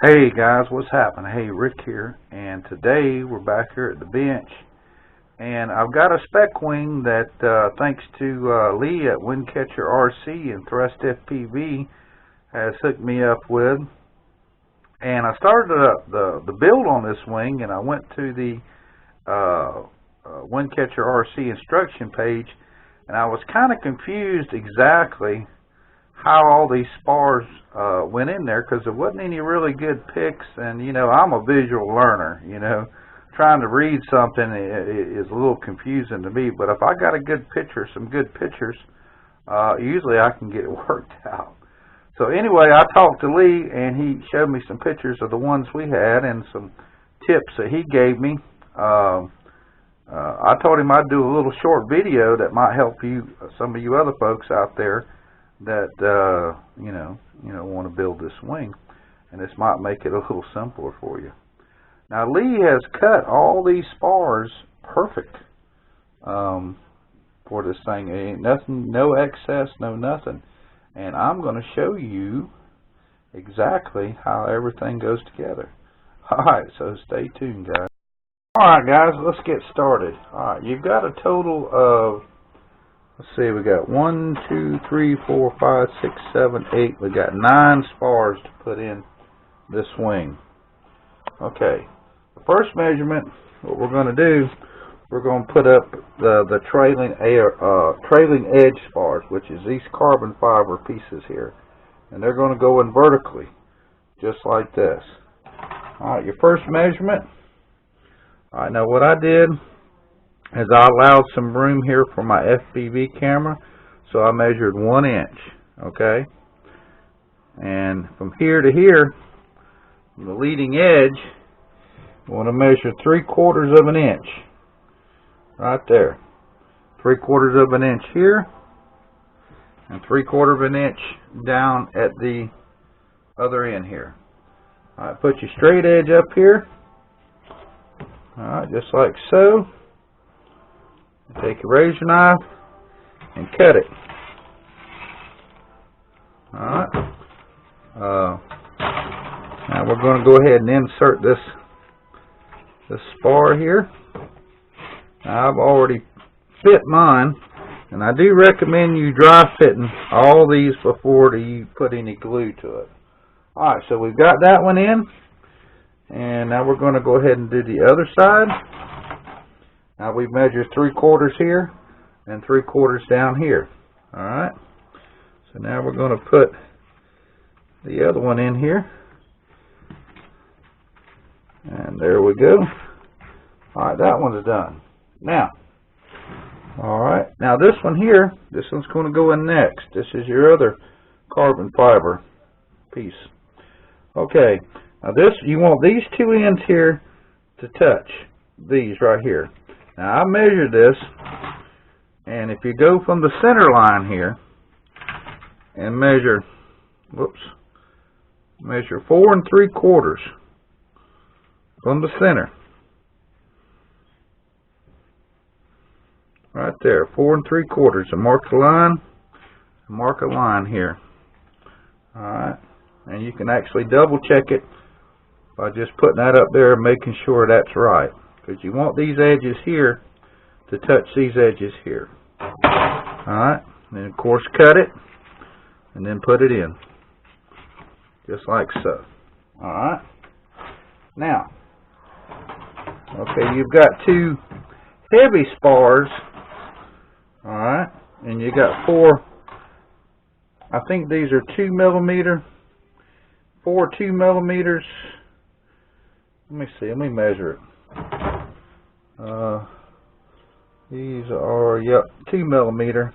Hey guys, what's happening? Hey, Rick here, and today we're back here at the bench, and I've got a spec wing that thanks to Lee at Wingcatcher RC and Thrust FPV has hooked me up with. And I started up the build on this wing, and I went to the Wingcatcher RC instruction page, and I was kind of confused exactly how all these spars went in there, because there wasn't any really good pics. And you know, I'm a visual learner, you know, trying to read something is a little confusing to me, but if I got a good picture, some good pictures, usually I can get it worked out. So anyway, I talked to Lee, and he showed me some pictures of the ones we had and some tips that he gave me. I told him I'd do a little short video that might help you, some of you other folks out there that you know want to build this wing, and this might make it a little simpler for you. Now Lee has cut all these spars perfect for this thing. Ain't nothing, no excess, no nothing, and I'm going to show you exactly how everything goes together. Alright, so stay tuned, guys. Alright guys, let's get started. Alright, you've got a total of, let's see, we got 1, 2, 3, 4, 5, 6, 7, 8. We got 9 spars to put in this wing. Okay, the first measurement, what we're going to do, we're going to put up the trailing edge spars, which is these carbon fiber pieces here, and they're going to go in vertically, just like this. All right, your first measurement. All right, now what I did is I allowed some room here for my FPV camera, so I measured 1 inch, okay? And from here to here, the leading edge, I want to measure 3/4 of an inch, right there. 3/4 of an inch here, and 3/4 of an inch down at the other end here. All right, put your straight edge up here, all right, just like so. Take your razor knife and cut it. Alright. Now we're going to go ahead and insert this spar here. Now I've already fit mine, and I do recommend you dry fitting all these before you put any glue to it. Alright, so we've got that one in, and now we're going to go ahead and do the other side. Now we've measured 3/4 here and 3/4 down here. Alright. So now we're going to put the other one in here. And there we go. Alright, that one's done. Now, alright, now this one here, this one's going to go in next. This is your other carbon fiber piece. Okay, now this, you want these 2 ends here to touch these right here. Now I measured this, and if you go from the center line here and measure, measure 4 3/4 from the center, right there, 4 3/4, and mark the line, mark a line here. Alright, and you can actually double check it by just putting that up there and making sure that's right, because you want these edges here to touch these edges here. Alright, and then of course cut it, and then put it in, just like so. Alright, now, okay, you've got 2 heavy spars, alright, and you got 4, I think these are 2 millimeter, 4 2 millimeters. Let me see, let me measure it. These are, yep, 2 millimeter.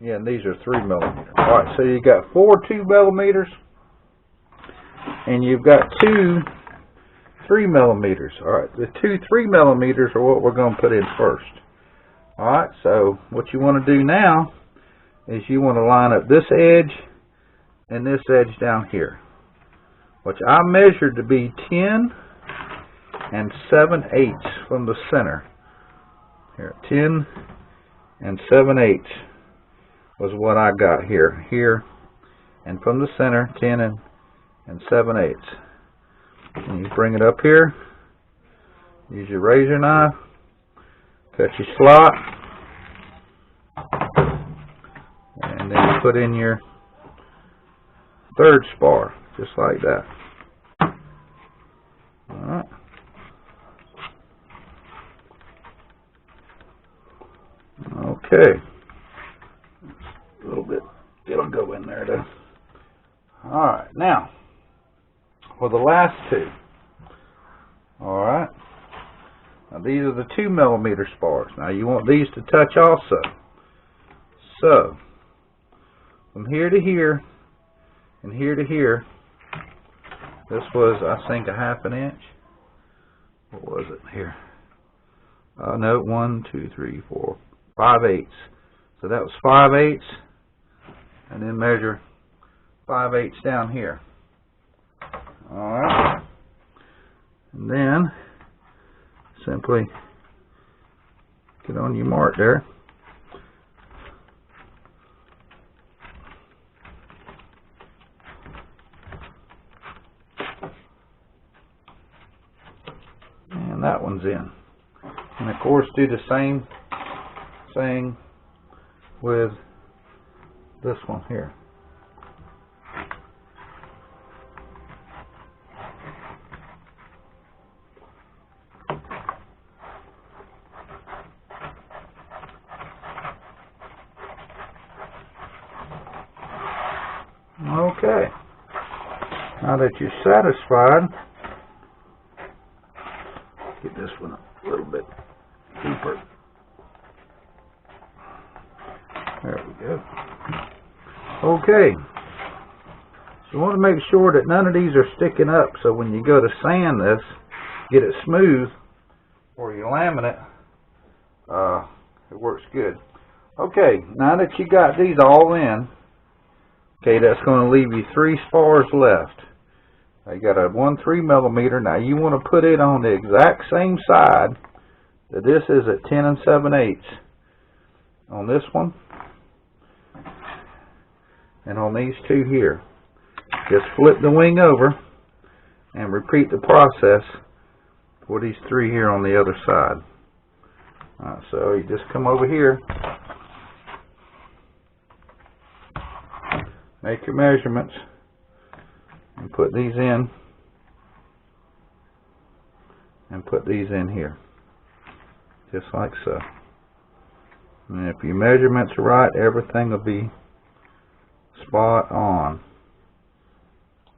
Yeah, and these are 3 millimeter. Alright, so you got 4 2 millimeters, and you've got 2 3 millimeters. Alright, the 2 3 millimeters are what we're going to put in first. Alright, so what you want to do now is you want to line up this edge and this edge down here, which I measured to be 10 7/8 from the center. Here, 10 7/8 was what I got here, and from the center, 10 7/8. And you bring it up here, use your razor knife, cut your slot, and then you put in your third spar, just like that. Alright. Okay. A little bit, it'll go in there though. Alright, now, for the last two. Alright. Now these are the 2mm spars. Now you want these to touch also. So, from here to here, and here to here, this was, I think, a 1/2 inch. What was it here? No, 1, 2, 3, 4, 5/8. So that was 5/8, and then measure 5/8 down here. Alright. And then simply get on your mark there. And that one's in. And of course do the same thing with this one here. Okay, now that you're satisfied, get this one a little bit deeper. There we go. Okay, so you want to make sure that none of these are sticking up, so when you go to sand this, get it smooth, or you laminate, it works good. Okay, now that you got these all in, okay, that's going to leave you 3 spars left. I got a 1 3mm. Now you want to put it on the exact same side that this is at 10 7/8 on this one, and on these two here. Just flip the wing over and repeat the process for these 3 here on the other side. Alright, so you just come over here, make your measurements, and put these in, and put these in here, just like so. And if your measurements are right, everything will be spot on.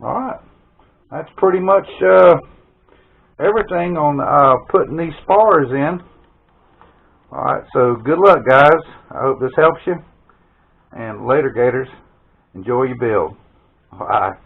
Alright, that's pretty much everything on putting these spars in. Alright, so good luck, guys. I hope this helps you, and later, Gators. Enjoy your build. Bye.